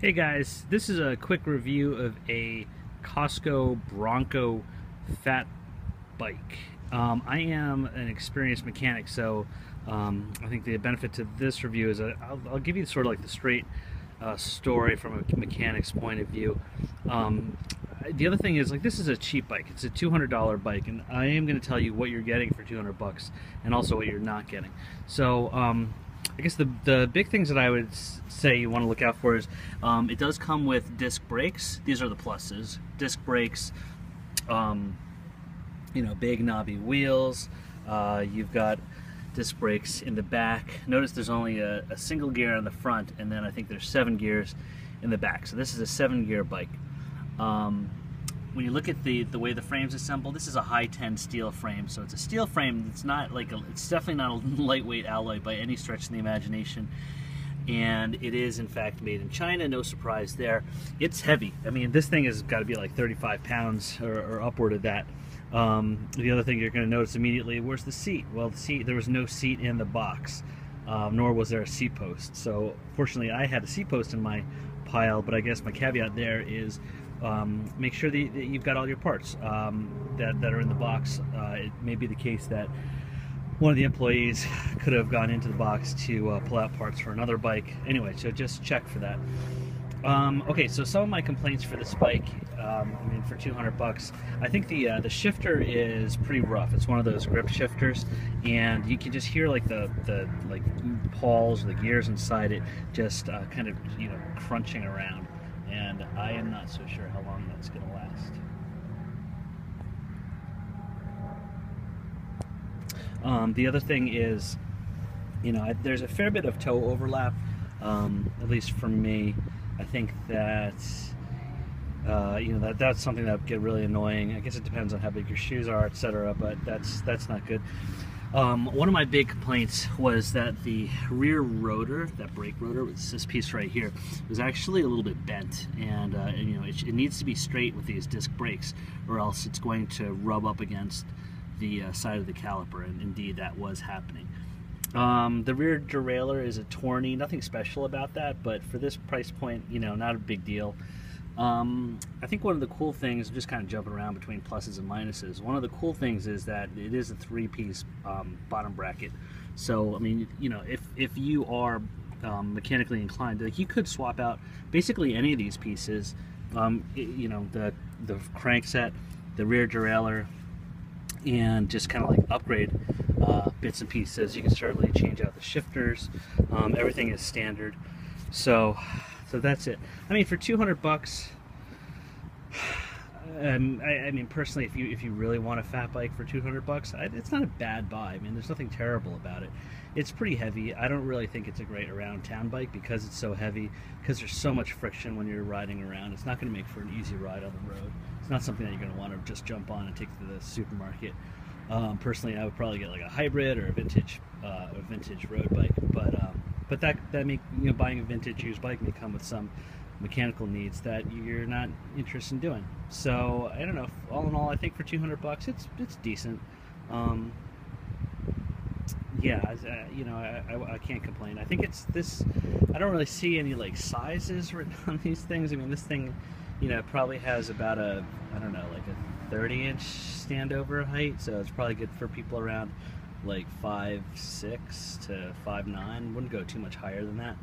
Hey guys, this is a quick review of a Costco Bronco fat bike. I am an experienced mechanic, so I think the benefit to this review is I'll give you sort of like the straight story from a mechanic's point of view. The other thing is, like, this is a cheap bike. It's a $200 bike, and I am going to tell you what you're getting for 200 bucks and also what you're not getting. So I guess the big things that I would say you want to look out for is it does come with disc brakes. These are the pluses. Disc brakes, big knobby wheels. You've got disc brakes in the back. Notice there's only a single gear on the front, and then I think there's 7 gears in the back. So this is a 7-gear bike. When you look at the way the frame's assembled, this is a high-10 steel frame. So it's a steel frame. It's not like it's definitely not a lightweight alloy by any stretch of the imagination. And it is in fact made in China. No surprise there. It's heavy. I mean, this thing has got to be like 35 pounds or upward of that. The other thing you're going to notice immediately, where's the seat? Well, there was no seat in the box, nor was there a seat post. So fortunately, I had a seat post in my pile, but I guess my caveat there is make sure that you've got all your parts that are in the box. It may be the case that one of the employees could have gone into the box to pull out parts for another bike. Anyway, so just check for that. Okay, so some of my complaints for this bike, for 200 bucks, I think the shifter is pretty rough. It's one of those grip shifters, and you can just hear like the pawls, the gears inside it, just kind of crunching around. And I am not so sure how long that's going to last. The other thing is, there's a fair bit of toe overlap, at least for me. I think that, that's something that would get really annoying. I guess it depends on how big your shoes are, etc., but that's not good. One of my big complaints was that the rear rotor, that brake rotor, this piece right here, was actually a little bit bent, and it needs to be straight with these disc brakes, or else it's going to rub up against the side of the caliper, and indeed that was happening. The rear derailleur is a tourney, nothing special about that, but for this price point, not a big deal. I think one of the cool things, just kind of jumping around between pluses and minuses, one of the cool things is that it is a 3-piece bottom bracket. So, I mean, if you are mechanically inclined, like, you could swap out basically any of these pieces, the crankset, the rear derailleur, and just kind of like upgrade bits and pieces. You can certainly change out the shifters. Everything is standard. So that's it. I mean, for 200 bucks, I mean, personally, if you really want a fat bike for 200 bucks, it's not a bad buy. I mean, there's nothing terrible about it. It's pretty heavy. I don't really think it's a great around town bike because it's so heavy, because there's so much friction when you're riding around. It's not going to make for an easy ride on the road. It's not something that you're going to want to just jump on and take to the supermarket. Personally, I would probably get like a hybrid or a vintage road bike, but that make buying a vintage used bike may come with some mechanical needs that you're not interested in doing. So I don't know. All in all, I think for 200 bucks, it's decent. Yeah, I can't complain. I think it's this. I don't really see any like sizes written on these things. I mean, this thing, probably has about like a 30-inch standover height, so it's probably good for people around like 5'6" to 5'9". Wouldn't go too much higher than that.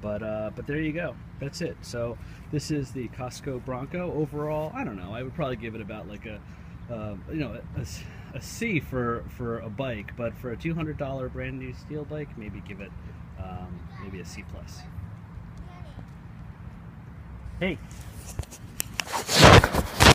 But there you go. That's it. So this is the Costco Bronco. Overall, I don't know. I would probably give it about like a C for a bike, but for a $200 brand new steel bike, maybe give it maybe a C+. Hey.